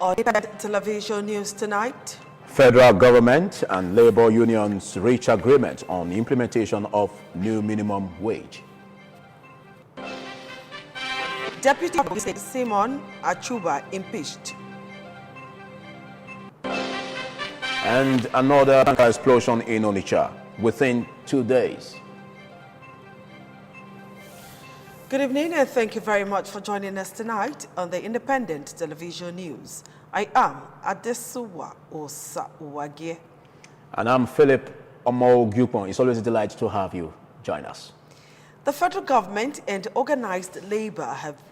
On television news tonight, Federal government and labor unions reach agreement on implementation of new minimum wage. Deputy Simon Achuba impeached. And another explosion in Onitsha within 2 days. Good evening and thank you very much for joining us tonight on the Independent Television News. I am Adesuwa Osawage. And I'm Philip Omo-Gupon. It's always a delight to have you join us. The federal government and organized labor have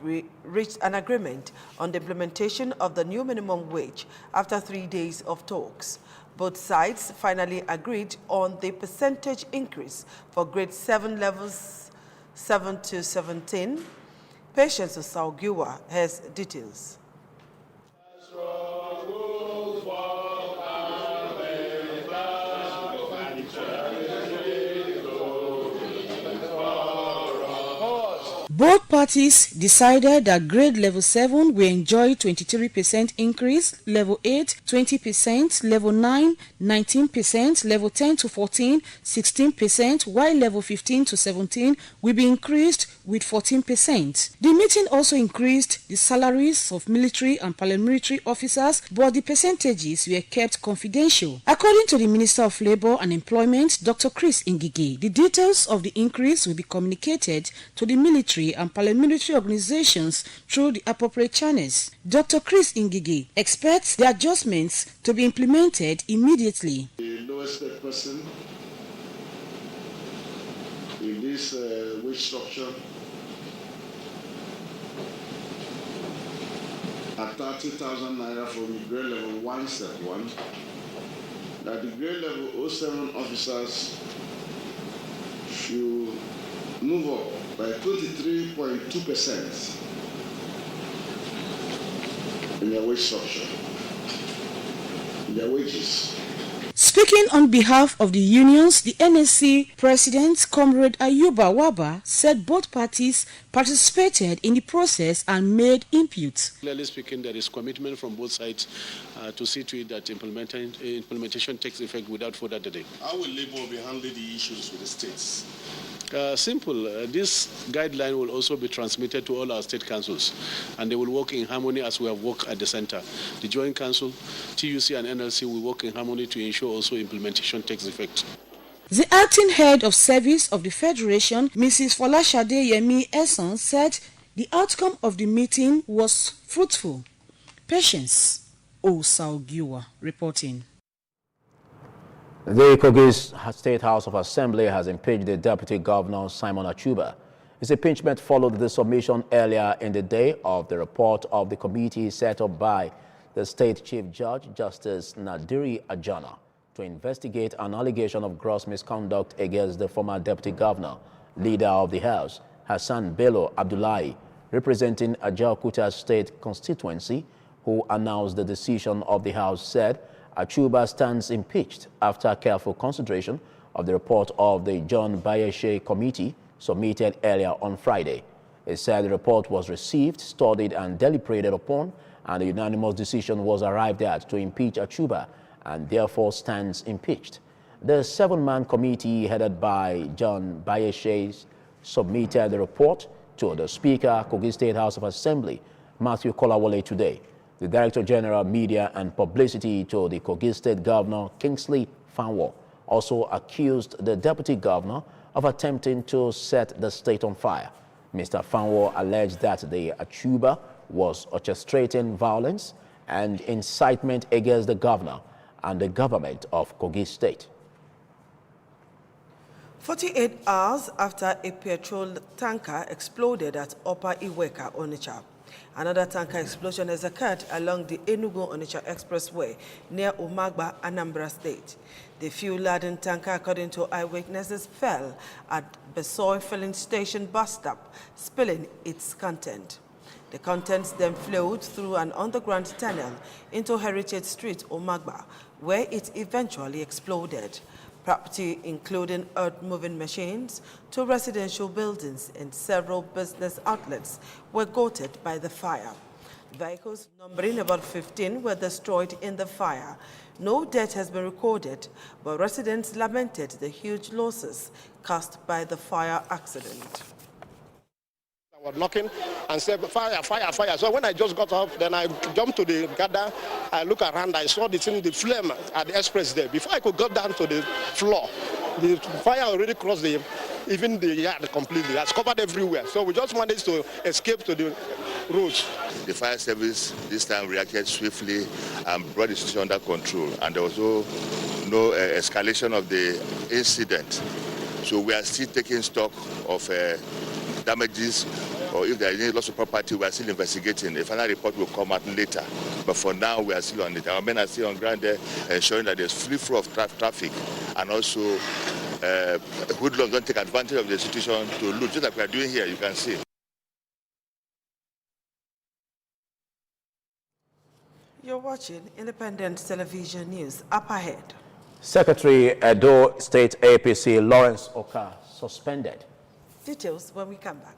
reached an agreement on the implementation of the new minimum wage after 3 days of talks. Both sides finally agreed on the percentage increase for grade 7 levels 7 to 17. Patience Osawgiwa has details. Both parties decided that grade level 7 will enjoy 23% increase, level 8 20%, level 9 19%, level 10 to 14 16%, while level 15 to 17 will be increased with 14%. The meeting also increased the salaries of military and paramilitary officers, but the percentages were kept confidential. According to the Minister of Labour and Employment, Dr. Chris Ngige, the details of the increase will be communicated to the military and paramilitary organizations through the appropriate channels. Dr. Chris Ngige expects the adjustments to be implemented immediately. The lowest paid person in this wage structure at 30,000 naira from grade level 1 step 1, that the grade level 07 officers should move up by 23.2% in their wage structure, in their wages. Speaking on behalf of the unions, the NSC President, Comrade Ayuba Waba, said both parties participated in the process and made inputs. Clearly speaking, there is commitment from both sides to see to it that implementation takes effect without further delay. How will Labour be handling the issues with the states? Simple. This guideline will also be transmitted to all our state councils, and they will work in harmony as we have worked at the center. The Joint Council, TUC and NLC will work in harmony to ensure also implementation takes effect. The acting head of service of the Federation, Mrs. Folashade Yemi Esson, said the outcome of the meeting was fruitful. Patience Osawgiwa reporting. The Kogi State House of Assembly has impeached the Deputy Governor, Simon Achuba. His impeachment followed the submission earlier in the day of the report of the committee set up by the State Chief Judge, Justice Nadiri Ajana, to investigate an allegation of gross misconduct against the former Deputy Governor, Leader of the House, Hassan Bello Abdullahi, representing Ajaokuta State constituency, who announced the decision of the House, said Achuba stands impeached after careful consideration of the report of the John Bayeshe Committee submitted earlier on Friday. It said the report was received, studied and deliberated upon, and a unanimous decision was arrived at to impeach Achuba and therefore stands impeached. The 7-man committee headed by John Bayeshe submitted the report to the Speaker, Kogi State House of Assembly, Matthew Kolawole, today. The Director General Media and Publicity to the Kogi State Governor, Kingsley Fanwo, also accused the Deputy Governor of attempting to set the state on fire. Mr. Fanwo alleged that the Achuba was orchestrating violence and incitement against the governor and the government of Kogi State. 48 hours after a petrol tanker exploded at Upper Iweka, Onitsha. Another tanker explosion has occurred along the Enugu-Onitsha Expressway near Omagba, Anambra State. The fuel-laden tanker, according to eyewitnesses, fell at Besoy filling station bus stop, spilling its content. The contents then flowed through an underground tunnel into Heritage Street, Omagba, where it eventually exploded. Property, including earth-moving machines, 2 residential buildings and several business outlets, were gutted by the fire. Vehicles numbering about 15 were destroyed in the fire. No death has been recorded, but residents lamented the huge losses caused by the fire accident. I was knocking and said, fire, fire, fire. So when I just got up, then I jumped to the gather. I look around, I saw the flame at the express there. Before I could go down to the floor, the fire already crossed even the yard completely. It's covered everywhere. So we just managed to escape to the roads. The fire service this time reacted swiftly and brought the situation under control. And there was no escalation of the incident. So we are still taking stock of damages, or if there is any loss of property, we are still investigating. A final report will come out later. But for now, we are still on it. Our men are still on ground there, ensuring that there's free flow of traffic, and also hoodlums don't take advantage of the situation to loot. Just like we are doing here, you can see. You're watching Independent Television News. Up ahead. Secretary Edo State APC Lawrence Oka suspended. Details when we come back.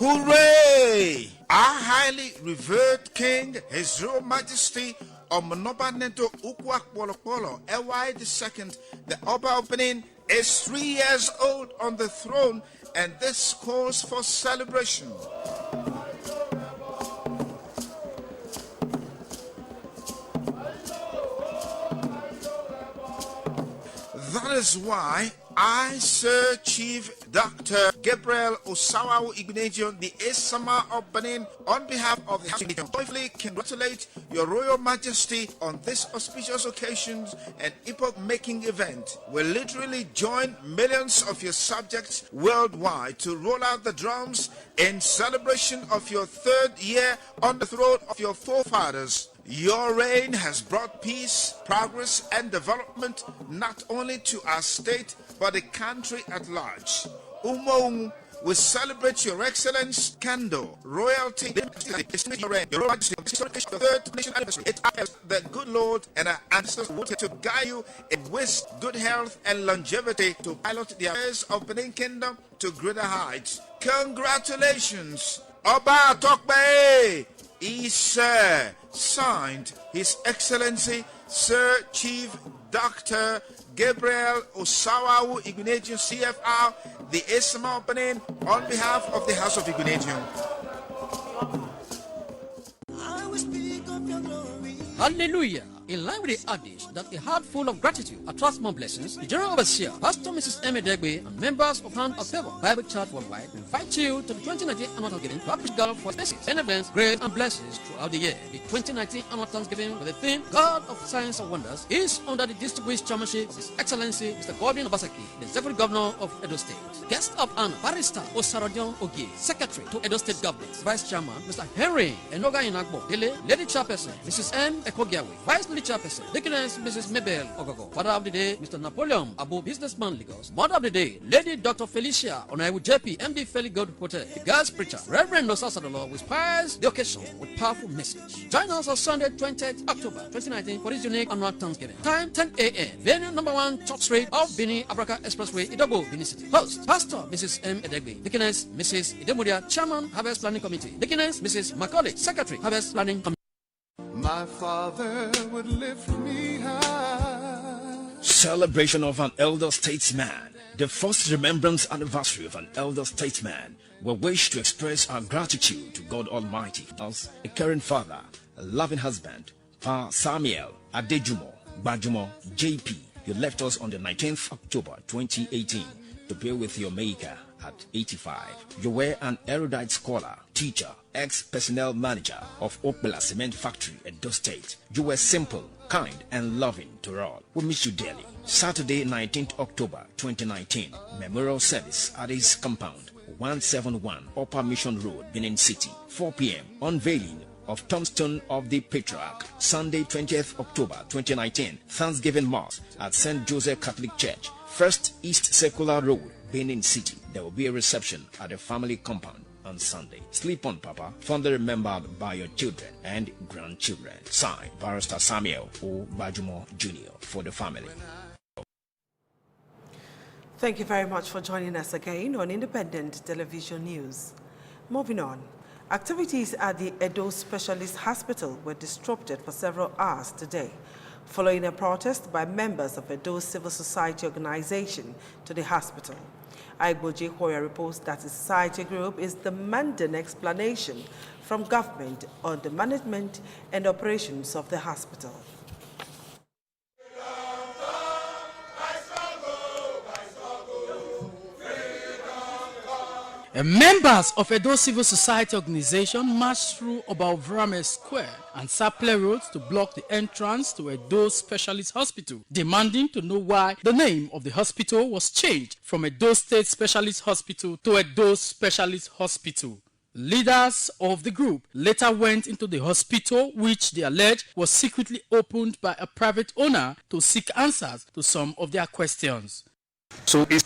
Hooray! Our highly revered King, His Royal Majesty Omonoba Nedo Ukwakwolokpolo LY II, the Oba of Benin, is 3 years old on the throne, and this calls for celebration. That is why I, Sir Chief Dr. Gabriel Osawawu Ignatius, the Esama of Benin, on behalf of the House of Ignatius, joyfully congratulate Your Royal Majesty on this auspicious occasion and epoch-making event. We literally join millions of your subjects worldwide to roll out the drums in celebration of your 3rd year on the throne of your forefathers. Your reign has brought peace, progress, and development not only to our state but the country at large. Umong, we celebrate your excellence, candor, royalty, your third nation anniversary. It is the good Lord and our ancestors wanted to guide you in wisdom, good health, and longevity to pilot the affairs of Benin Kingdom to greater heights. Congratulations, Oba Tokbe! Is signed His Excellency Sir Chief Dr. Gabriel Osawawu Ignatius CFR, the Esama of Benin, on behalf of the House of Ignatius. Hallelujah! In line with the adage that a heart full of gratitude attracts more blessings, the General Overseer, Pastor Mrs. M. Edegbe, and members of Hand of Favor Bible Church Worldwide invite you to the 2019 Annual Thanksgiving to appreciate God for His benevolence, grace, and blessings throughout the year. The 2019 Annual Thanksgiving with the theme God of Signs and Wonders is under the distinguished chairmanship of His Excellency Mr. Godwin Obaseki, the Executive Governor of Edo State. Guest of honor, Barrister Osarodion Ogie, Secretary to Edo State Government, Vice Chairman Mr. Henry Enoga Inagbo Dele, Lady Chairperson Mrs. M. Ekogiawe, Vice Lady Chairperson Deaconess Mrs. Mabel Ogogo, Father of the Day Mr. Napoleon Abu, Businessman Lagos, Mother of the Day Lady Dr. Felicia Onaiwu JP, MD Feli God Hotel, the Guest Preacher Reverend Nosa Sadolo, who inspires the occasion with powerful message. Join us on Sunday 20th October 2019 for this unique annual Thanksgiving. Time 10 a.m. Venue number 1 Church Street of Benin Abraka Expressway, Idobo, Benin City. Host Pastor Mrs. M. Edegbe, Deaconess Mrs. Idemudia, Chairman Harvest Planning Committee, Deaconess Mrs. Macaulay, Secretary Harvest Planning Committee. My father would lift me high. Celebration of an elder statesman. The first remembrance anniversary of an elder statesman. We wish to express our gratitude to God Almighty as a caring father, a loving husband, Pa Samuel Adejumo Bajumo JP. You left us on the 19th October 2018 to be with your maker at 85. You were an erudite scholar, teacher, ex-personnel manager of Opela Cement Factory at Edo State. You were simple, kind, and loving to all. We miss you dearly. Saturday, 19th October 2019, memorial service at his compound, 171 Upper Mission Road, Benin City, 4 p.m. Unveiling of Tombstone of the Patriarch. Sunday, 20th October 2019, Thanksgiving Mass at St. Joseph Catholic Church, 1st East Circular Road, Benin City. There will be a reception at the family compound on Sunday. Sleep on, Papa, fondly remembered by your children and grandchildren. Signed, Barrister Samuel O. Bajumo Jr. for the family. Thank you very much for joining us again on Independent Television News. Moving on, activities at the Edo Specialist Hospital were disrupted for several hours today, following a protest by members of Edo Civil Society Organization to the hospital. Aigboje Hoya reports that the society group is demanding explanation from government on the management and operations of the hospital. Members of Edo Civil Society Organization marched through Obaovrame Square and Saple Roads to block the entrance to Edo Specialist Hospital, demanding to know why the name of the hospital was changed from Edo State Specialist Hospital to Edo Specialist Hospital. Leaders of the group later went into the hospital, which they alleged was secretly opened by a private owner to seek answers to some of their questions. So it's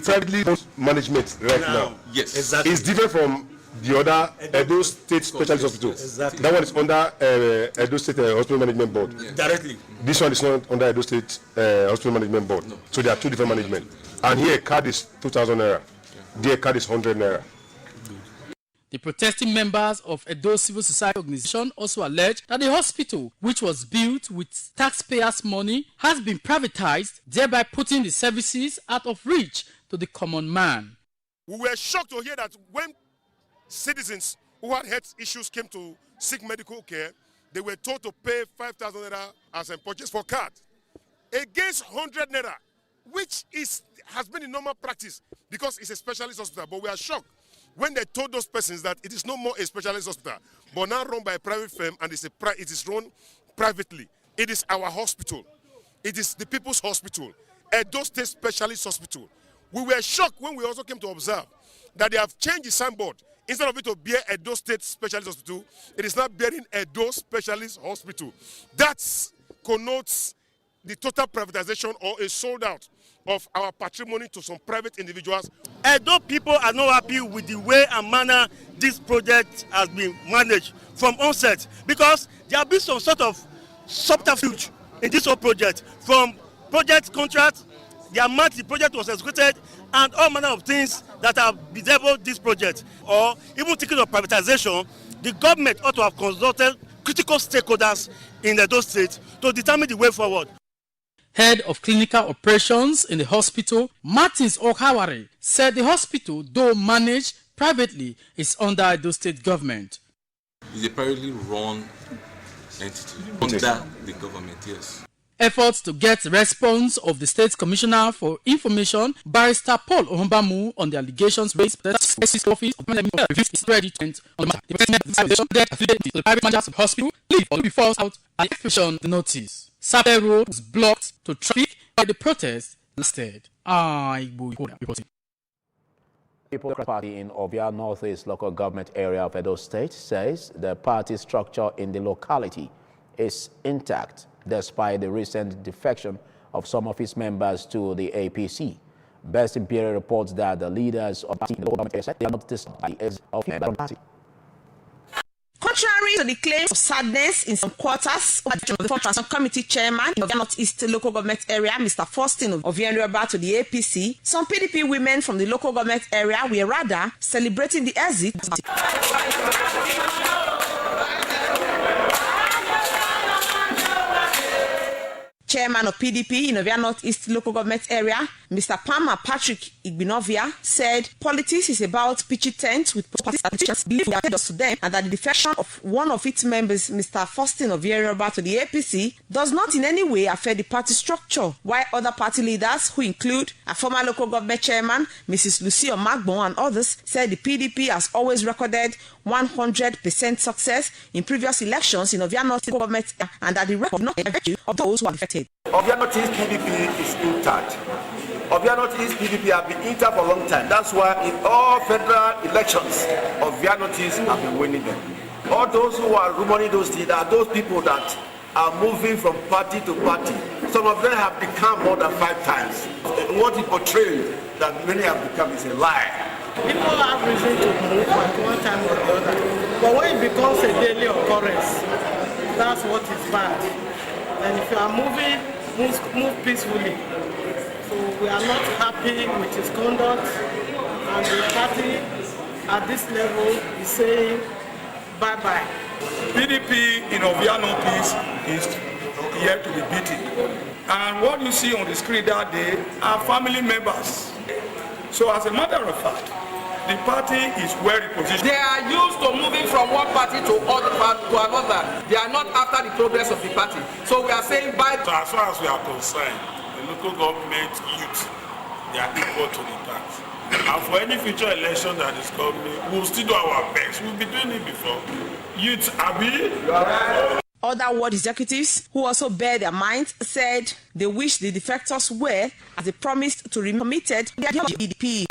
privately owned management right now. Yes, exactly. It's different from the other Edo State Specialist Hospital. Exactly. That one is under Edo State Hospital Management Board. Yeah. Directly. This one is not under Edo State Hospital Management Board. No. So there are two different management. And here card is 2,000 naira. Yeah. There card is 100 naira. The protesting members of Edo Civil Society Organization also alleged that the hospital, which was built with taxpayers' money, has been privatized, thereby putting the services out of reach to the common man. We were shocked to hear that when citizens who had health issues came to seek medical care, they were told to pay 5,000 naira as a purchase for card. Against 100 naira, which has been a normal practice because it's a specialist hospital. But we are shocked when they told those persons that it is no more a specialist hospital, but now run by a private firm, and it is run privately. It is our hospital. It is the People's Hospital, Edo State Specialist Hospital. We were shocked when we also came to observe that they have changed the signboard. Instead of it to bear Edo State Specialist Hospital, it is now bearing Edo Specialist Hospital. That connotes the total privatization or a sold out of our patrimony to some private individuals. Edo people are not happy with the way and manner this project has been managed from onset, because there have been some sort of subterfuge in this whole project, from project contract, the amount the project was executed, and all manner of things that have bedeviled this project. Or even thinking of privatization, the government ought to have consulted critical stakeholders in Edo State to determine the way forward. Head of clinical operations in the hospital, Martins Okawari, said the hospital, though managed privately, is under Edo State government. It's a privately run entity under the government, yes. Efforts to get response of the State Commissioner for Information, Barrister Paul Ohumbamu, on the allegations raised by the State Office of Management is ready to end on the matter. The president of the private managers of the hospital leave or be forced out and the expression the notice. Sape Road was blocked to traffic by the protest lasted. Reporting. People's Party in Ovia Northeast local government area of Edo State says the party structure in the locality is intact despite the recent defection of some of its members to the APC. Best Imperial reports that the leaders of the party in the local government area said they are not disturbed by the exit of members of the party. Contrary to the claims of sadness in some quarters of the Fourth Transition Committee chairman in the Northeast local government area, Mr. Faustin of Vienreba to the APC, some PDP women from the local government area were rather celebrating the exit. Chairman of PDP in Ovia Northeast local government area, Mr. Palmer Patrick Igbinovia, said politics is about pitchy tent with politicians believe we are headers to them, and that the defection of one of its members, Mr. Faustin of Yoruba to the APC, does not in any way affect the party structure, while other party leaders, who include a former local government chairman, Mrs. Lucy Omagbon, and others, said the PDP has always recorded 100% success in previous elections in Ovia Northeast government, and that the record not a virtue of those who are affected. Ovia Northeast PDP is intact. Ovia Northeast PDP have been intact for a long time. That's why in all federal elections, Ovia Northeast have been winning them. All those who are rumoring those things are those people that are moving from party to party. Some of them have become more than 5 times. What he portrayed that many have become is a lie. People have reason to move at one time or the other. But when it becomes a daily occurrence, that's what is bad. And if you are moving, move peacefully. So we are not happy with his conduct, and the party at this level is saying bye-bye. PDP in Ovia Northeast is yet to be beaten. And what you see on the screen that day are family members. So as a matter of fact, the party is well repositioned. They are used to moving from one party to another. They are not after the progress of the party. So we are saying bye. So as far as we are concerned, the local government youth, they are equal to the tax. And for any future election that is coming, we'll still do our best. We'll be doing it before. Youth, Abi? Other ward executives who also bear their minds said they wish the defectors were, as they promised, to remain committed to the PDP.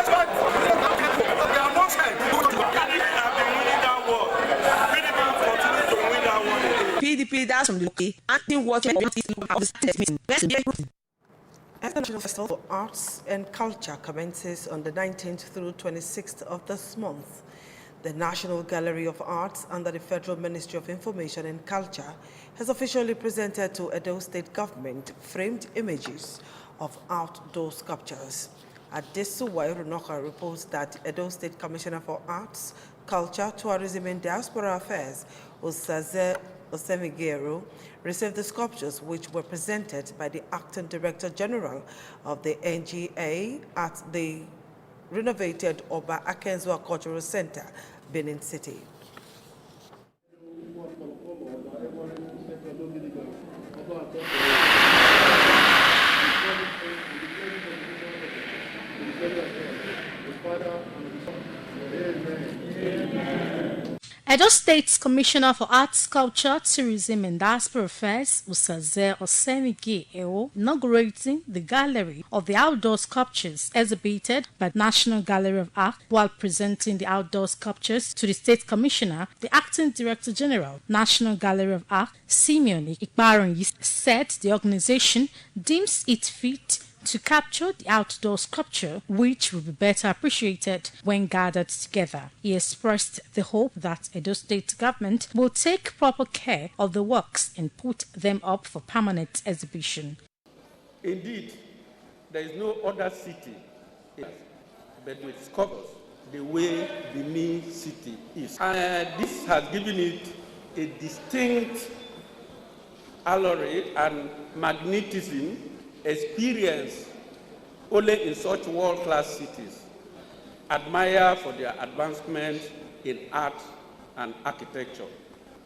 PDP leaders from the local and watching the International Festival for Arts and Culture commences on the 19th through 26th of this month. The National Gallery of Arts under the Federal Ministry of Information and Culture has officially presented to Edo State government framed images of outdoor sculptures. Adesuwai Runoka reports that Edo State Commissioner for Arts, Culture, Tourism and Diaspora Affairs, Osaze Osemigero, received the sculptures, which were presented by the Acting Director General of the NGA at the renovated Oba Akenzwa Cultural Center, Benin City. Edo State's Commissioner for Arts, Culture, Tourism and Diaspora Affairs, Usaze Osemigi Eo, inaugurating the gallery of the outdoor sculptures exhibited by the National Gallery of Art. While presenting the outdoor sculptures to the State Commissioner, the Acting Director General, National Gallery of Art, Simeon Ikbaranyi, said the organization deems it fit to capture the outdoor sculpture, which will be better appreciated when gathered together. He expressed the hope that Edo State government will take proper care of the works and put them up for permanent exhibition. Indeed, there is no other city but which covers the way Benin city is. And this has given it a distinct allure and magnetism experience only in such world-class cities, admire for their advancement in art and architecture.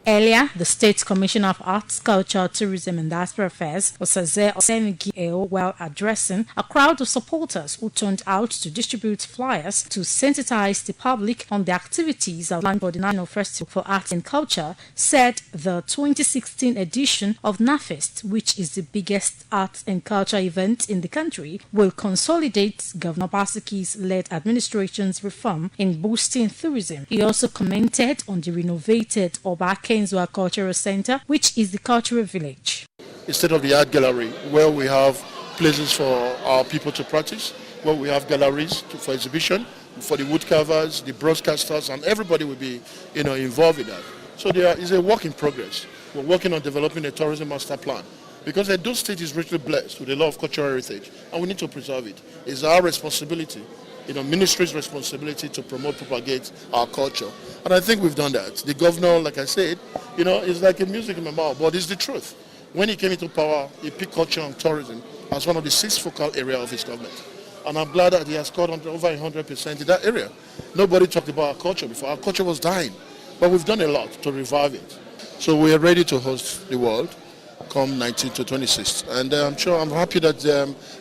Earlier, the State Commissioner of Arts, Culture, Tourism and Diaspora Affairs, Osaze Osemigi Eo, while addressing a crowd of supporters who turned out to distribute flyers to sensitize the public on the activities outlined for the National Festival for Arts and Culture, said the 2016 edition of NAFEST, which is the biggest arts and culture event in the country, will consolidate Governor Basiki's led administration's reform in boosting tourism. He also commented on the renovated Obake Cultural Center, which is the cultural village. A state-of-the-art gallery where we have places for our people to practice, where we have galleries for exhibition, for the woodcarvers, the broadcasters, and everybody will be involved in that. So there is a work in progress. We're working on developing a tourism master plan because Edo State is richly blessed with a lot of cultural heritage, and we need to preserve it. It's our responsibility, ministry's responsibility to promote, propagate our culture. And I think we've done that. The governor, like I said, it's like a music in my mouth, but it's the truth. When he came into power, he picked culture and tourism as one of the 6 focal areas of his government. And I'm glad that he has scored over 100% in that area. Nobody talked about our culture before. Our culture was dying, but we've done a lot to revive it. So we are ready to host the world come 19th to 26th. And I'm happy that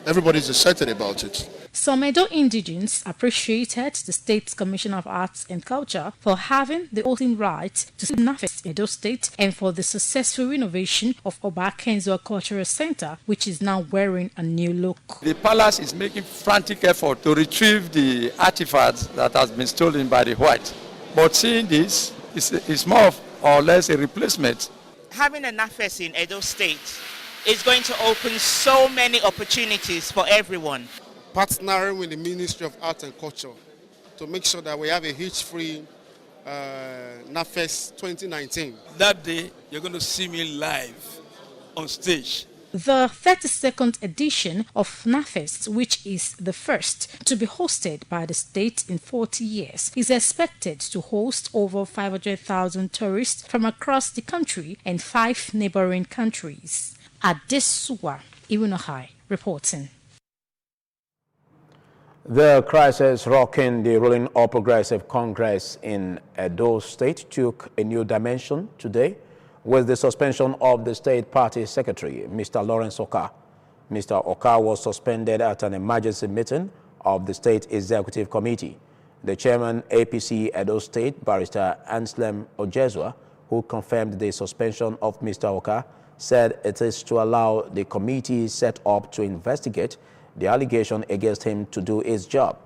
everybody's excited about it. Some Edo indigents appreciated the State's Commissioner of Arts and Culture for having the voting right to see NAFEST Edo State and for the successful renovation of Obake Cultural Center, which is now wearing a new look. The palace is making frantic effort to retrieve the artifacts that has been stolen by the white. But seeing this is more or less a replacement. Having a NAFEST in Edo State is going to open so many opportunities for everyone. Partnering with the Ministry of Art and Culture to make sure that we have a hitch-free NAFEST 2019. That day, you're going to see me live on stage. The 32nd edition of NAFEST, which is the first to be hosted by the state in 40 years, is expected to host over 500,000 tourists from across the country and 5 neighboring countries. Adesuwa Irunohai reporting. The crisis rocking the ruling All Progressive Congress in Edo State took a new dimension today with the suspension of the state party secretary, Mr. Lawrence Oka. Mr. Oka was suspended at an emergency meeting of the State Executive Committee. The chairman, APC Edo State, Barrister Anselm Ojezua, who confirmed the suspension of Mr. Oka, said it is to allow the committee set up to investigate the allegation against him to do his job.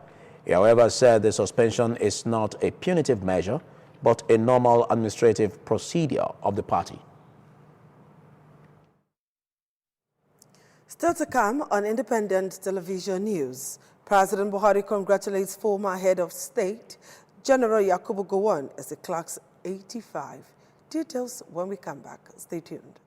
He, however, said the suspension is not a punitive measure, but a normal administrative procedure of the party. Still to come on Independent Television News, President Buhari congratulates former head of state, General Yakubu Gowon, as he clocks 85. Details when we come back. Stay tuned.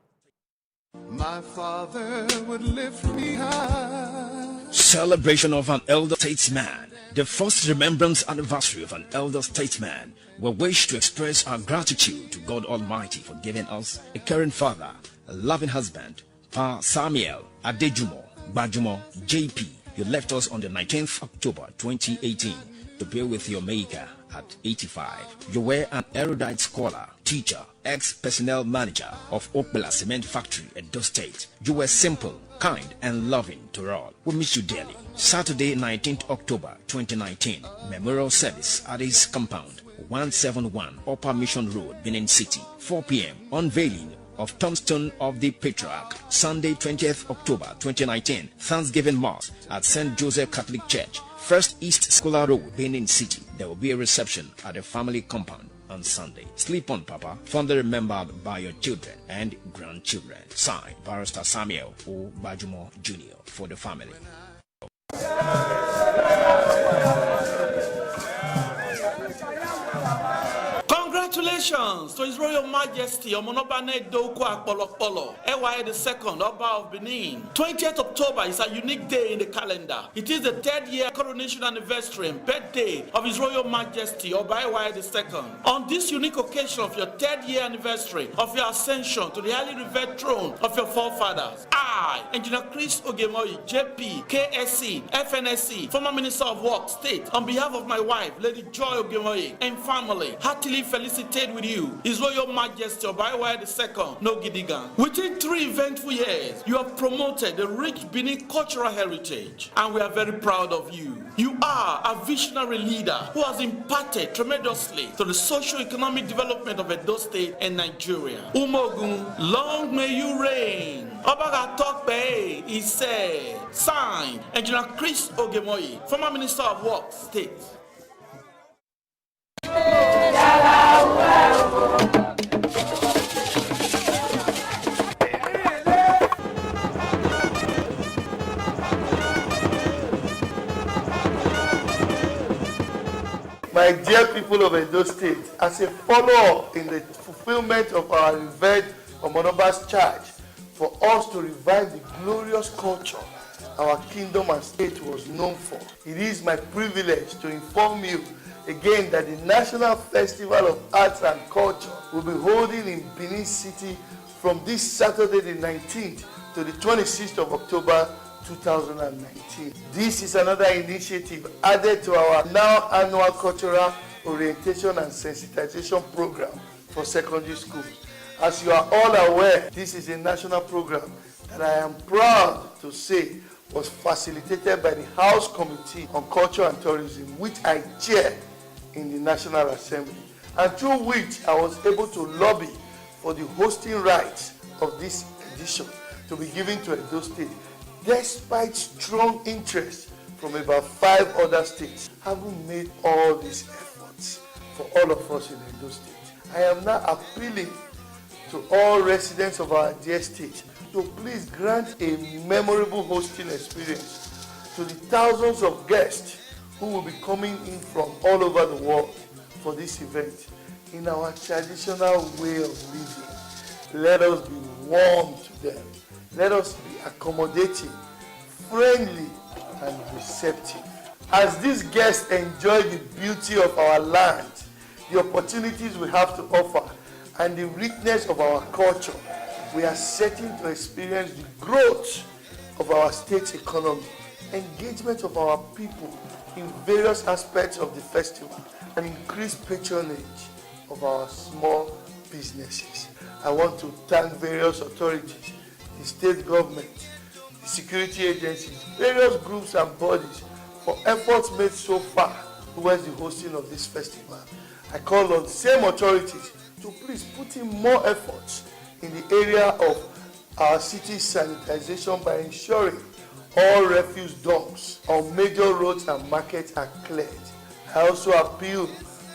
My father would lift me high. Celebration of an elder statesman. The first remembrance anniversary of an elder statesman. We wish to express our gratitude to God Almighty for giving us a caring father, a loving husband, Pa Samuel Adejumo Bajumo JP. You left us on the 19th October 2018 to be with your maker at 85. You were an erudite scholar, teacher, ex-personnel manager of Okbela Cement Factory at Edo State. You were simple, kind, and loving to all. We miss you dearly. Saturday, 19th October 2019, memorial service at his compound, 171 Upper Mission Road, Benin City. 4 p.m. Unveiling of Tombstone of the Patriarch. Sunday, 20th October 2019. Thanksgiving Mass at St. Joseph Catholic Church, First East Scholar Road, Benin City. There will be a reception at the family compound on Sunday. Sleep on, Papa, fondly remembered by your children and grandchildren. Signed, Barrister Samuel O. Bajumo Jr. for the family. Congratulations to His Royal Majesty Omonobane Doko Akpolokpolo, EY II, Oba of Benin. 20th October is a unique day in the calendar. It is the 3rd year coronation anniversary and birthday of His Royal Majesty Oba EY II. On this unique occasion of your 3rd year anniversary of your ascension to the highly revered throne of your forefathers, I, Engineer Chris Ogemoyi, JP, KSC, FNSC, former Minister of Works, State, on behalf of my wife, Lady Joy Ogemoyi, and family, heartily felicitate with you, His Royal Majesty Oba EY II, No Gidigan. Within 3 eventful years, you have promoted the rich Benin cultural heritage, and we are very proud of you. You are a visionary leader who has imparted tremendously to the socio-economic development of Edo State and Nigeria. Umogun, long may you reign. Obaga Tokpe is said. Signed, Engineer Chris Ogemoyi, former Minister of Works, State. My dear people of Edo State, as a follow-up in the fulfillment of our revered Omonoba's charge for us to revive the glorious culture our kingdom and state was known for, it is my privilege to inform you again that the National Festival of Arts and Culture will be holding in Benin City from this Saturday the 19th to the 26th of October 2019. This is another initiative added to our now annual cultural orientation and sensitization program for secondary schools. As you are all aware, this is a national program that I am proud to say was facilitated by the House Committee on Culture and Tourism, which I chair in the National Assembly, and through which I was able to lobby for the hosting rights of this edition to be given to Edo State, despite strong interest from about 5 other states. Having made all these efforts for all of us in Edo State, I am now appealing to all residents of our dear state to please grant a memorable hosting experience to the thousands of guests who will be coming in from all over the world for this event in our traditional way of living. Let us be warm to them. Let us be accommodating, friendly, and receptive. As these guests enjoy the beauty of our land, the opportunities we have to offer, and the richness of our culture, we are certain to experience the growth of our state's economy, engagement of our people in various aspects of the festival, and increased patronage of our small businesses. I want to thank various authorities, the state government, the security agencies, various groups and bodies for efforts made so far towards the hosting of this festival. I call on the same authorities to please put in more efforts in the area of our city's sanitization by ensuring all refuse dumps on major roads and markets are cleared. I also appeal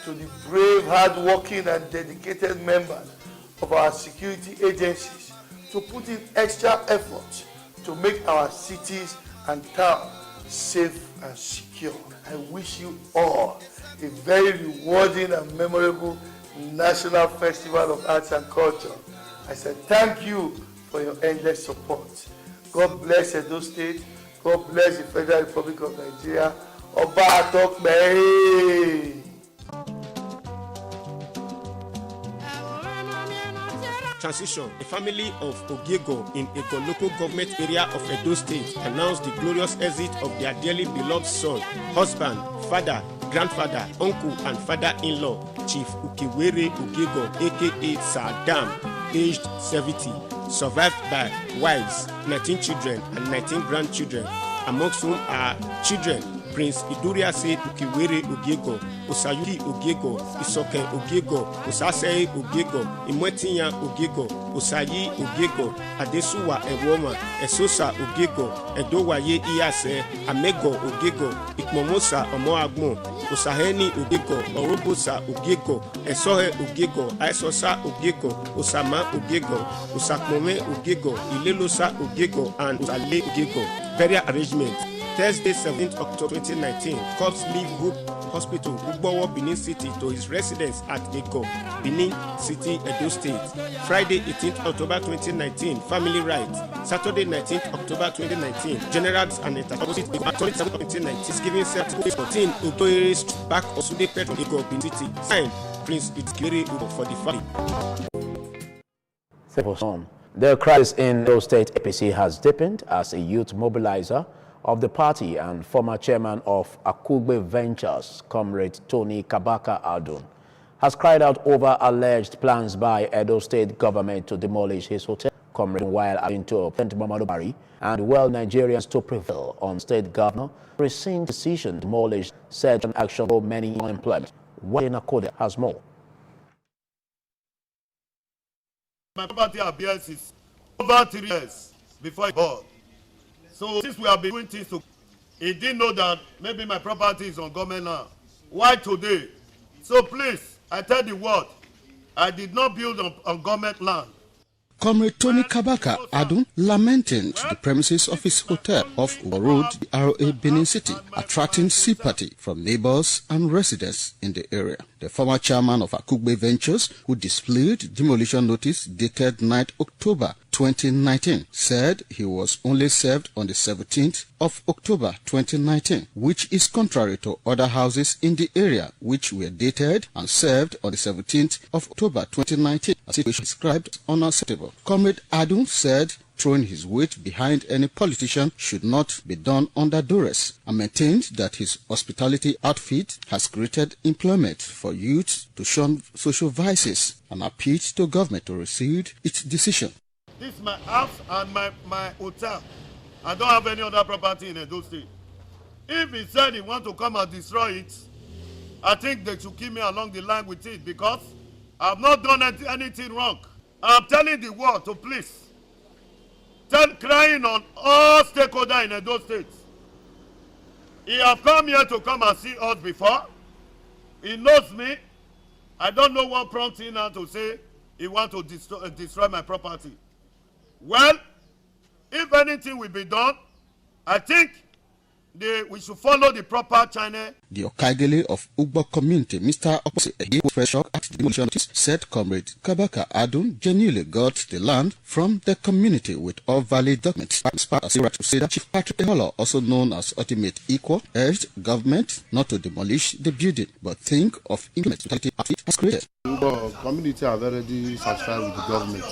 to the brave, hard-working and dedicated members of our security agencies to put in extra efforts to make our cities and towns safe and secure. I wish you all a very rewarding and memorable National Festival of Arts and Culture. I said thank you for your endless support. God bless Edo State. God bless the Federal Republic of Nigeria. Oba Atokbe. Transition. The family of Ogiego in Ego local government area of Edo State announced the glorious exit of their dearly beloved son, husband, father, grandfather, uncle, and father-in-law, Chief Ukiwere Ogiego, aka Sadam, aged 70, survived by wives, 19 children, and 19 grandchildren, amongst whom are children, Prince Iduriase Ukiwere Ogiego, Osayuki Ogiego, Isoke Ogiego, Osase Ogiego, Imwetinya Ogiego, Osayi Ogiego, Adesuwa Ewoma, Esosa Ogiego, Edowaye Iyase, Amego Ogiego, Ikmomosa Omoagbon, Osaheni Ogiego, Orobosa Ogiego, Esohe Ogiego, Aisosa Ogiego, Osama Ogiego, Osakmome Ogiego, Ilelosa Ogiego, and Osale Ogiego. Burial arrangement. Thursday, 17th October 2019, Corpse leave Hope Hospital, Ugbowo, Benin City, to his residence at Eko, Benin City, Edo State. Friday, 18th October 2019, family rites. Saturday, 19th October 2019, generals and opposite 2019, is giving set 14 Ugoere back Osude Petro Eko, Benin City. Signed, Prince Itkere Ugo for the family. The crisis in Edo State APC has deepened as a youth mobilizer of the party and former chairman of Akugbe Ventures, Comrade Tony Kabaka Adun, has cried out over alleged plans by Edo State government to demolish his hotel, Comrade, while adding to President Muhammadu Buhari and well Nigerians to prevail on state governor rescind decision to demolish said action for many unemployment. Wayne Akoda has more. My property appears is over 3 years before I bought. So since we have been doing things, he didn't know that maybe my property is on government now. Why today? So please, I tell the world, I did not build on government land. Comrade Tony Kabaka Adun lamenting the premises of his hotel off Uwa Road, ROA, Benin City, attracting sympathy from neighbors and residents in the area. The former chairman of Akugbe Ventures, who displayed demolition notice dated 9th October 2019, said he was only served on the 17th of October 2019, which is contrary to other houses in the area which were dated and served on the 17th of October 2019, a situation described unacceptable. Comrade Adun said throwing his weight behind any politician should not be done under duress, and maintained that his hospitality outfit has created employment for youth to shun social vices, and appealed to government to rescind its decision. This is my house and my hotel. I don't have any other property in Edo State. If he said he want to come and destroy it, I think they should keep me along the line with it, because I have not done anything wrong. I'm telling the world to please, crying on all stakeholders in Edo State. He have come here to come and see us before. He knows me. I don't know what prompted him now to say he want to destroy my property. Well, if anything will be done, I think we should follow the proper channel. The Okagele of Ugbo community, Mr. Opose Ege, was fresh shock at the demolition notice, said Comrade Kabaka Adun genuinely got the land from the community with all valid documents. As part of the right to say that Chief Patrick Eholo, also known as Ultimate Equal, urged government not to demolish the building, but think of implementing what it has created. The community are already satisfied with the government,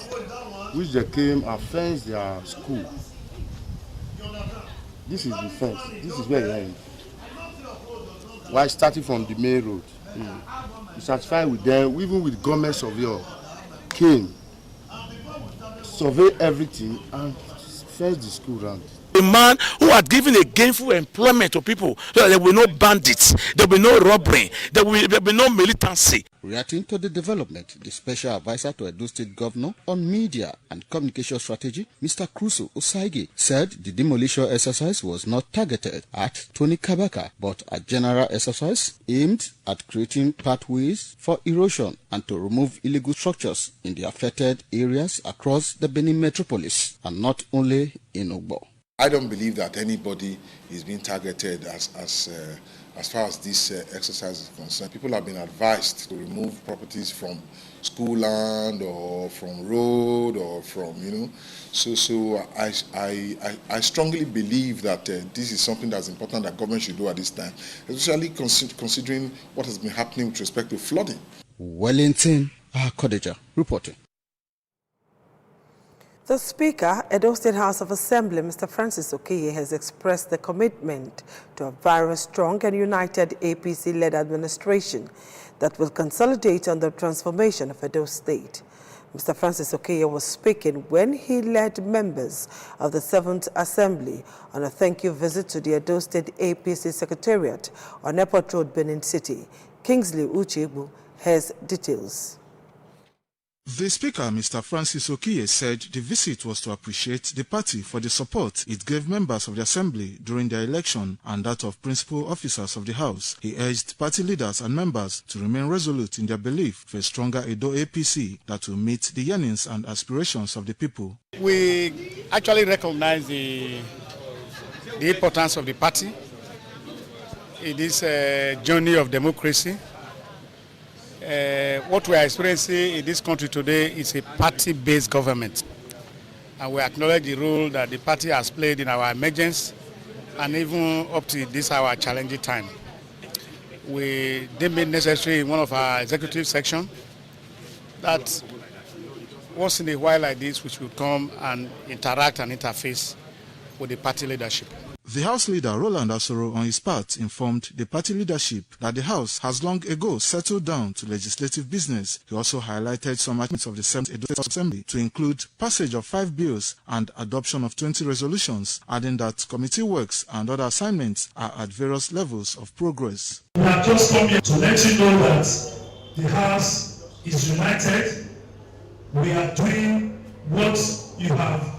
which they came and fenced their school. This is the fence. This is where you end. Why starting from the main road? We satisfied with them, even with government surveyor came, survey everything and fence the school round. A man who had given a gainful employment to people, so that there will be no bandits, there will be no robbery, there will be no militancy. Reacting to the development, the special advisor to Edo State Governor on Media and Communication Strategy, Mr. Krusu Osaigi, said the demolition exercise was not targeted at Tony Kabaka, but a general exercise aimed at creating pathways for erosion and to remove illegal structures in the affected areas across the Benin metropolis, and not only in Ugbo. I don't believe that anybody is being targeted as far as this exercise is concerned. People have been advised to remove properties from school land or from road or from, So I strongly believe that this is something that's important that government should do at this time, especially considering what has been happening with respect to flooding. Wellington Kodeja reporting. The Speaker, Edo State House of Assembly, Mr. Francis Okiye, has expressed the commitment to a very strong and united APC-led administration that will consolidate on the transformation of Edo State. Mr. Francis Okoye was speaking when he led members of the 7th Assembly on a thank-you visit to the Edo State APC Secretariat on Airport Road, Benin City. Kingsley Uchegbu has details. The Speaker, Mr. Francis Okoye, said the visit was to appreciate the party for the support it gave members of the Assembly during their election and that of principal officers of the House. He urged party leaders and members to remain resolute in their belief for a stronger Edo APC that will meet the yearnings and aspirations of the people. We actually recognize the importance of the party in this journey of democracy. What we are experiencing in this country today is a party-based government, and we acknowledge the role that the party has played in our emergence and even up to this our challenging time. We deem it necessary in one of our executive sections that once in a while like this we should come and interact and interface with the party leadership. The House leader, Roland Asoro, on his part, informed the party leadership that the House has long ago settled down to legislative business. He also highlighted some achievements of the 7th Edo State Assembly to include passage of 5 bills and adoption of 20 resolutions, adding that committee works and other assignments are at various levels of progress. We have just come here to let you know that the House is united. We are doing what you have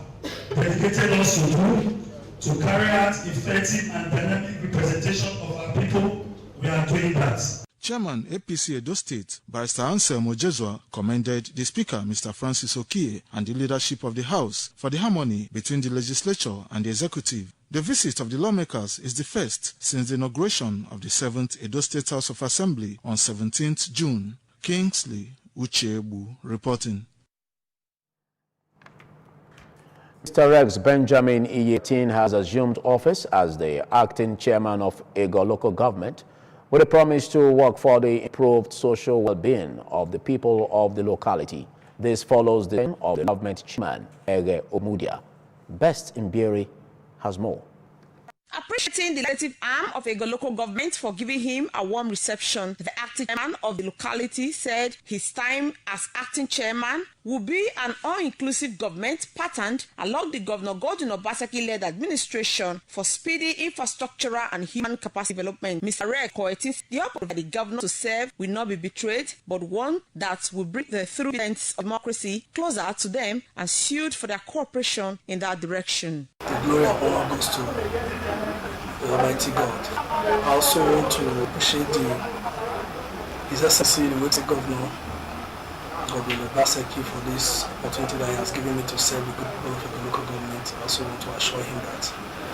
dedicated us to do, to carry out effective and dynamic representation of our people. We are doing that. Chairman APC Edo State, Barrister Anselm Ojezwa, commended the Speaker, Mr. Francis Okoye, and the leadership of the House for the harmony between the legislature and the executive. The visit of the lawmakers is the first since the inauguration of the 7th Edo State House of Assembly on 17th June. Kingsley Uchegbu reporting. Mr. Rex Benjamin Iyetin has assumed office as the acting chairman of Ego local government with a promise to work for the improved social well-being of the people of the locality. This follows the name of the government chairman, Ege Omudia. Best Mbieri has more. Appreciating the legislative arm of Ego local government for giving him a warm reception, the acting chairman of the locality said his time as acting chairman will be an all-inclusive government patterned along the Governor Godwin Obaseki-led administration for speedy infrastructural and human capacity development. Mr. Rex Koetis, the opportunity of the governor to serve will not be betrayed, but one that will bring the through sense of democracy closer to them and sued for their cooperation in that direction. The glory and honor goes to the Almighty God. I also want to appreciate His Excellency, the Waiting Governor, Godwin Obaseki, for this opportunity that he has given me to serve the good people of the local government. I also want to assure him that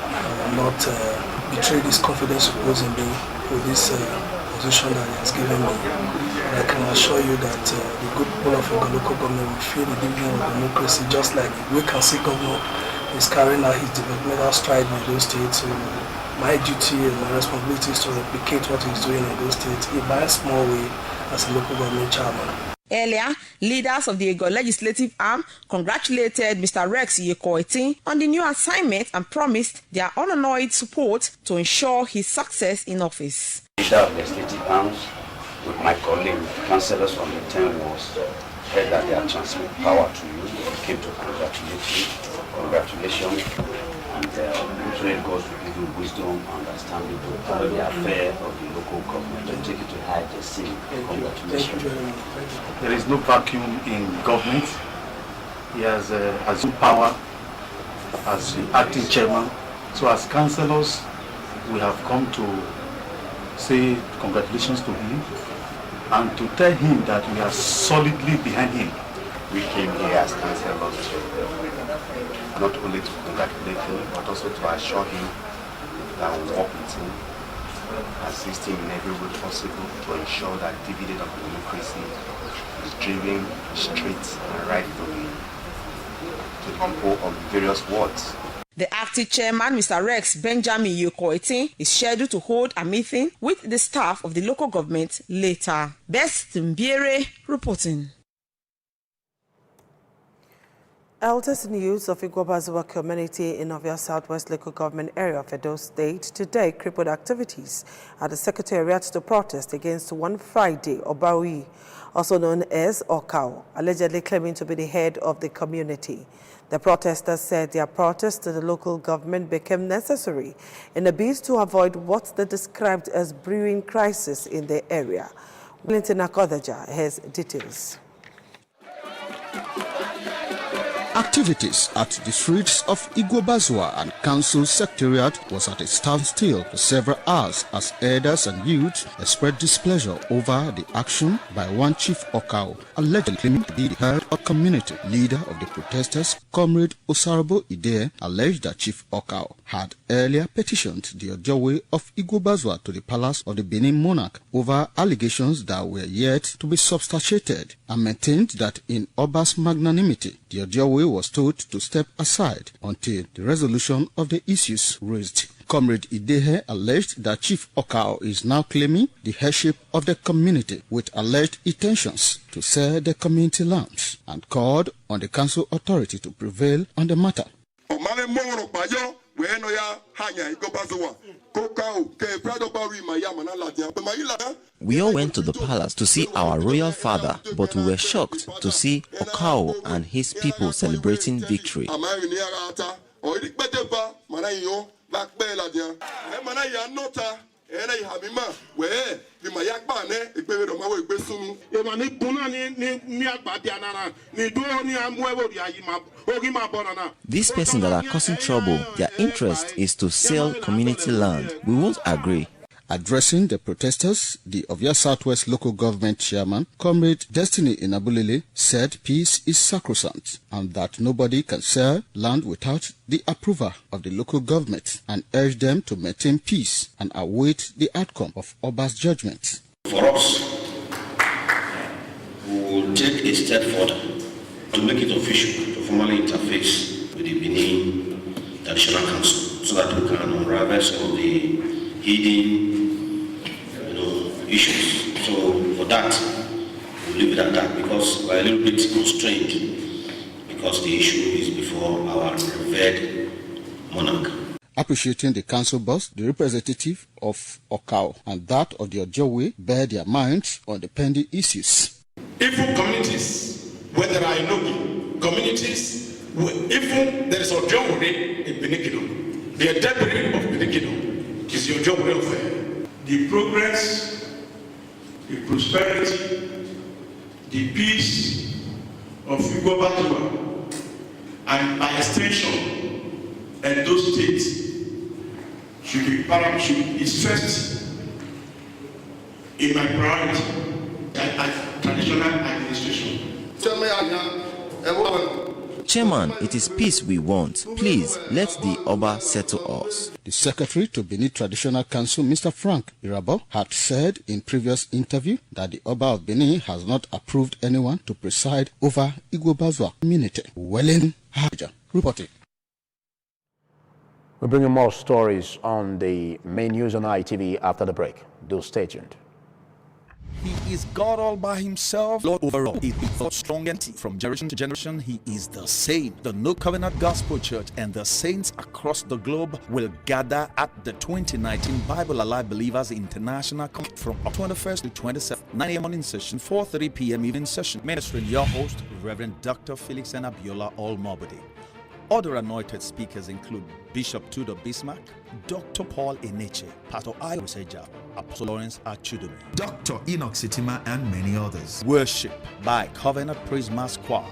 I will not betray this confidence reposed in me with this position that he has given me. And I can assure you that the good people of the local government will feel the dividend of democracy, just like we can see Governor is carrying out his developmental stride in those states. So my duty and my responsibility is to replicate what he's doing in those states in my small way as a local government chairman. Earlier, leaders of the Ego legislative arm congratulated Mr. Rex Yekoetin on the new assignment and promised their unannoyed support to ensure his success in office. Leader of legislative arms with my colleague, councillors from the 10 wards, heard that they are transmitting power to you. We came to congratulate you. Congratulations. And usually it goes to give you wisdom and understanding to follow the affair of the local government and take it to high destiny. Congratulations. There is no vacuum in government. He has assumed power as the acting chairman. So as councillors, we have come to say congratulations to him and to tell him that we are solidly behind him. We came here as councillors not only to congratulate him, but also to assure him that we will work with him, assist him in every way possible to ensure that dividend of democracy is driven straight and right to the people of various wards. The acting chairman, Mr. Rex Benjamin Yekoetin, is scheduled to hold a meeting with the staff of the local government later. Best Mbieri reporting. Elders and youths of Igbobazuwa community in Ovia Southwest local government area of Edo State today crippled activities at the Secretariat to protest against one Friday Obawi also known as Okao, allegedly claiming to be the head of the community. The protesters said their protest to the local government became necessary in a bid to avoid what they described as brewing crisis in the area. Bulletin has details. Activities at the streets of Igobazwa and Council Secretariat was at a standstill for several hours as elders and youth expressed displeasure over the action by one Chief Okao, allegedly claiming to be the head of community. Leader of the protesters, Comrade Osarabo Ide, alleged that Chief Okao had earlier petitioned the Ojowe of Igobazwa to the palace of the Benin monarch over allegations that were yet to be substantiated, and maintained that in Oba's magnanimity, the Ojowe was told to step aside until the resolution of the issues raised. Comrade Idehe alleged that Chief Okao is now claiming the headship of the community with alleged intentions to sell the community lands, and called on the council authority to prevail on the matter. We all went to the palace to see our royal father, but we were shocked to see Okao and his people celebrating victory. These persons that are causing trouble, their interest is to sell community land. We won't agree. Addressing the protesters, the Ovia Southwest Local Government Chairman, Comrade Destiny Inabulele, said peace is sacrosanct and that nobody can sell land without the approval of the local government, and urged them to maintain peace and await the outcome of Oba's judgment. For us, we will take a step further to make it official, to formally interface with the Benin Traditional Council so that we can unravel some of the hidden issues. So for that, we'll leave it at that because we're a little bit constrained because the issue is before our revered monarch. Appreciating the council boss, the representative of Okao and that of the Ojowe bear their minds on the pending issues. Even communities where there are Enogi, communities even there is Ojowe in Benin Kingdom, the debris of Benin Kingdom is the Ojowe affair. The progress, the prosperity, the peace of Igobazwa, and by extension, and those states should be stressed in my priority as traditional administration. Chairman, it is peace we want. Please, let the Oba settle us. The Secretary to Benin Traditional Council, Mr. Frank Irabo, had said in previous interview that the Oba of Benin has not approved anyone to preside over Igobazwa community. Wellen Haja reporting. We'll bring you more stories on the main news on ITV after the break. Do stay tuned. He is God all by himself, Lord over all. He is thought strong and from generation to generation. He is the same. The New Covenant Gospel Church and the saints across the globe will gather at the 2019 Bible Alive Believers International Conference from October 21st to 27th, 9 a.m. morning session, 4:30 p.m. evening session. Ministering your host, Reverend Dr. Felix and Abiola Olmobody. Other anointed speakers include Bishop Tudor Bismarck, Dr. Paul Eneche, Pastor Iroseja, Apostle Lawrence Achudumi, Dr. Enoch Sitima, and many others. Worship by Covenant Praise Mass Choir,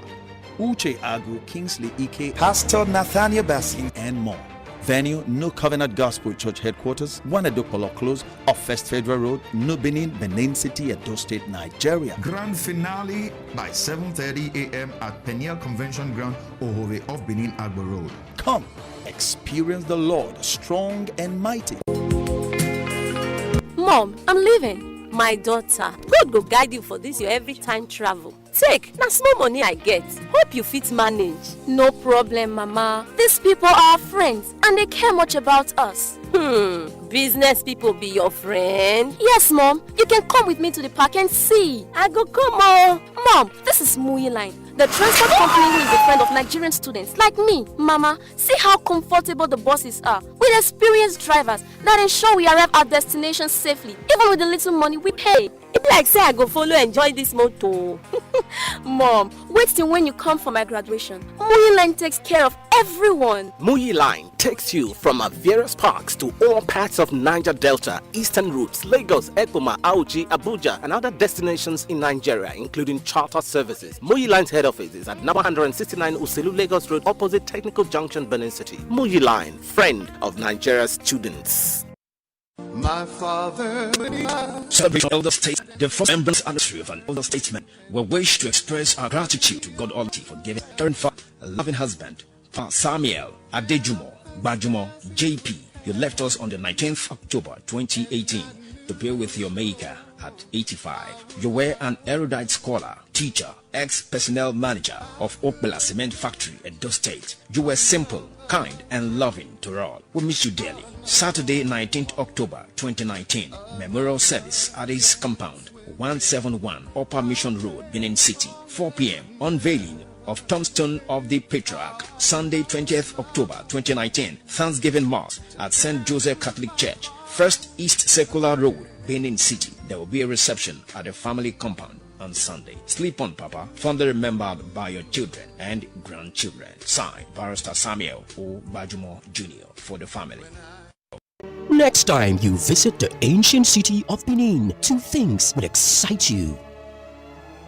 Uche Agu, Kingsley Ike, Pastor Nathaniel Bassin, and more. Venue, New Covenant Gospel Church Headquarters, Wanedokpolo Close, off First Federal Road, New Benin, Benin City, Edo State, Nigeria. Grand finale by 7:30 a.m. at Peniel Convention Ground, Ohove off Benin Agbo Road. Come, experience the Lord strong and mighty. Mom, I'm leaving. My daughter, God go guide you for this your every time travel. Take, na small money I get. Hope you fit manage. No problem, Mama. These people are our friends and they care much about us. Business people be your friend? Yes, Mom. You can come with me to the park and see. I go come on. Mom, this is Muyi Line, the transport company who is a friend of Nigerian students like me. Mama, see how comfortable the buses are with experienced drivers that ensure we arrive at destination safely, even with the little money we pay. It be like say I go follow enjoy this motor. Mom, wait till when you come for my graduation. Muyi Line takes care of everyone. Muyi Line takes you from our various parks to all parts of Niger Delta, Eastern Routes, Lagos, Ekoma, Auchi, Abuja, and other destinations in Nigeria, including charter services. Muyi Line's head office is at number 169 Uselu Lagos Road, opposite Technical Junction, Benin City. Muyi Line, friend of Nigeria's students. My father. Celebration of Elder State, the first remembrance anniversary of an elder statesman. We wish to express our gratitude to God Almighty for giving current father, a loving husband, Samuel Adejumo Bajumo JP. You left us on the 19th October 2018 to be with your maker at 85. You were an erudite scholar, teacher, ex-personnel manager of Okbela Cement Factory, Edo State. You were simple, kind, and loving to all. We miss you dearly. Saturday, 19th October 2019, memorial service at his compound, 171 Upper Mission Road, Benin City, 4 p.m. Unveiling of Tombstone of the Patriarch. Sunday, 20th October 2019, Thanksgiving Mass at St. Joseph Catholic Church, First East Circular Road, Benin City. There will be a reception at the family compound on Sunday. Sleep on, Papa, fondly remembered by your children and grandchildren. Signed, Barrister Samuel O. Bajumo Jr. for the family. Next time you visit the ancient city of Benin, two things will excite you: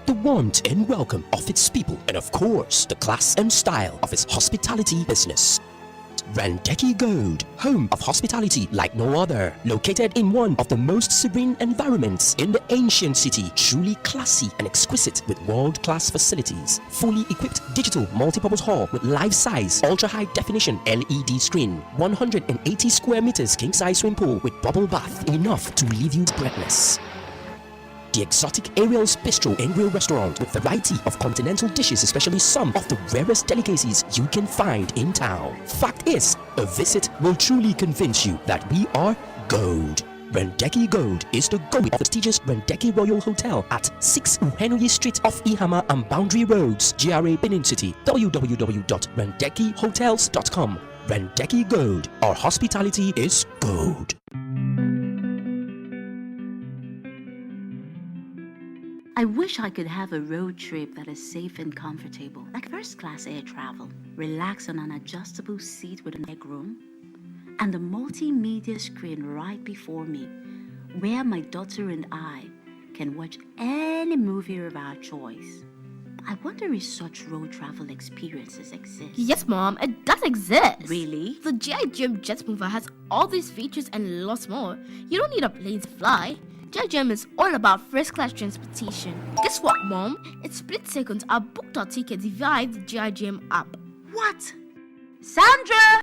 the warmth and welcome of its people, and of course, the class and style of its hospitality business. Randeki Gold, home of hospitality like no other, located in one of the most serene environments in the ancient city, truly classy and exquisite with world-class facilities. Fully equipped digital multipurpose hall with life-size, ultra-high definition LED screen, 180 square meters king-size swimming pool with bubble bath, enough to leave you breathless. The exotic Ariel's Bistro and Grill Restaurant with variety of continental dishes, especially some of the rarest delicacies you can find in town. Fact is, a visit will truly convince you that we are gold. Randeki Gold is the go of the prestigious Randeki Royal Hotel at 6 Uhenuyi Street off Ihama and Boundary Roads, GRA Benin City. www.randekihotels.com. Randeki Gold, our hospitality is gold. I wish I could have a road trip that is safe and comfortable, like first-class air travel. Relax on an adjustable seat with a leg room, and the multimedia screen right before me, where my daughter and I can watch any movie of our choice. I wonder if such road travel experiences exist. Yes, Mom, it does exist. Really? The GIGM Jet Mover has all these features and lots more. You don't need a plane to fly. GIGM is all about first-class transportation. Guess what, Mom? In split seconds, I booked our tickets via the GIGM app. What? Sandra!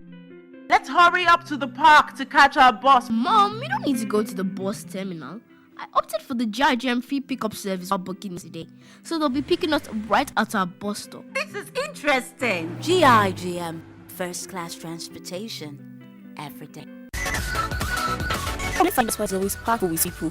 Let's hurry up to the park to catch our bus. Mom, you don't need to go to the bus terminal. I opted for the GIGM free pickup service while booking today, so they'll be picking us right at our bus stop. This is interesting. GIGM, first-class transportation, every day. I find this was always powerful with people.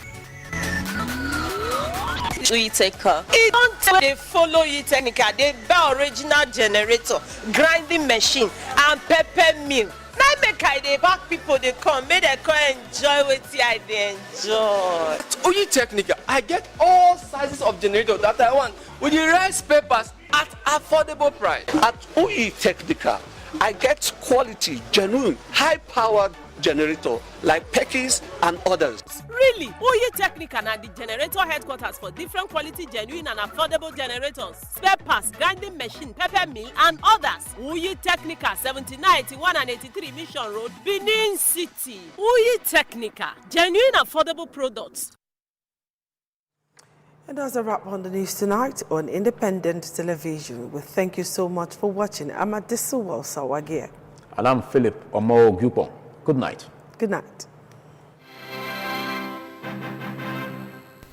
Taker. It don't tell they follow you technical. They buy original generator, grinding machine, and pepper mill. Now make I they back people they come, make they come enjoy what I they enjoy. Oyi Technica, I get all sizes of generator that I want with the right papers at affordable price. At Oyi Technica, I get quality, genuine, high-powered generator like Pekis and others. Really? Oyi Technica na the generator headquarters for different quality, genuine and affordable generators, spare parts, grinding machine, pepper mill and others. Oyi Technica, 79, 81 and 83 Mission Road, Benin City. Oyi Technica, genuine affordable products. And that's a wrap on the news tonight on Independent Television. We thank you so much for watching. I'm Adisuwa Sawagia. And I'm Philip Omo Gupon. Good night. Good night.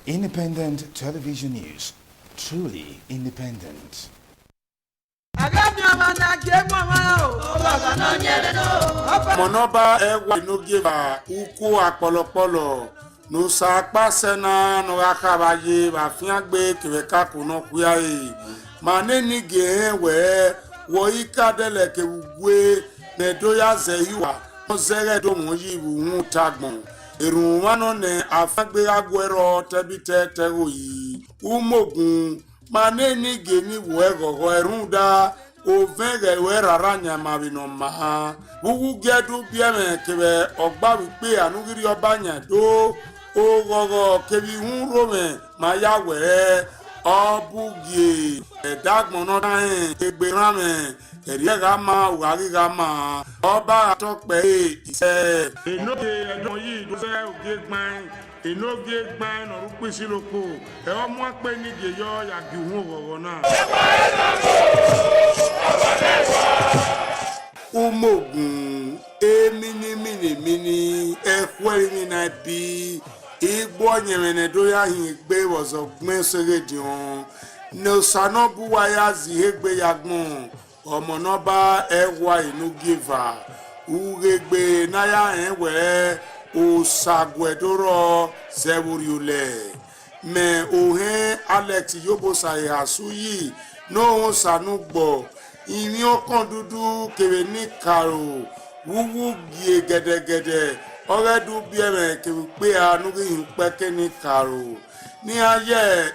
Independent Television News. Truly independent. Monoba ewa inogeba uku akpolopolo nusa pasena no akabaye bafiagbe keweka kuno kuyae maneni ge we wo ikadele ke ugwe medoya zeyiwa zere do moyi wu tagbon Irunwano ne afagbe agwero tebite teroyi. Umogun mane ni geni wego erunda ovenge werara nyamabino ma. Wugu gedu bieme kebe ogba wipe anugiri obanya do ogogo kebi hunrome maya were obugie edagmono dahin egberame Eriagama, Wagigama, Oba Tokpe, ise. Enoge edon yi do se oge gban, enoge gban no rupe siloko. E o mo pe ni ge yo ya gi hun gogo na. Umogun, mini, kweri ni na bi. Igbo nyemene do ya hin gbe wozo gbin sege dion. No sanobu wa ya zi egbe yagbon. Omonoba ewa inugiva ugegbe naya enwe osagwedoro zewuriule me ohe Alex yobosa ihasuyi no sanugbo imi okan dudu kere ni karo wuwu gie gẹdẹgẹdẹ oredu biere kere pe anugi peke ni karo ni aye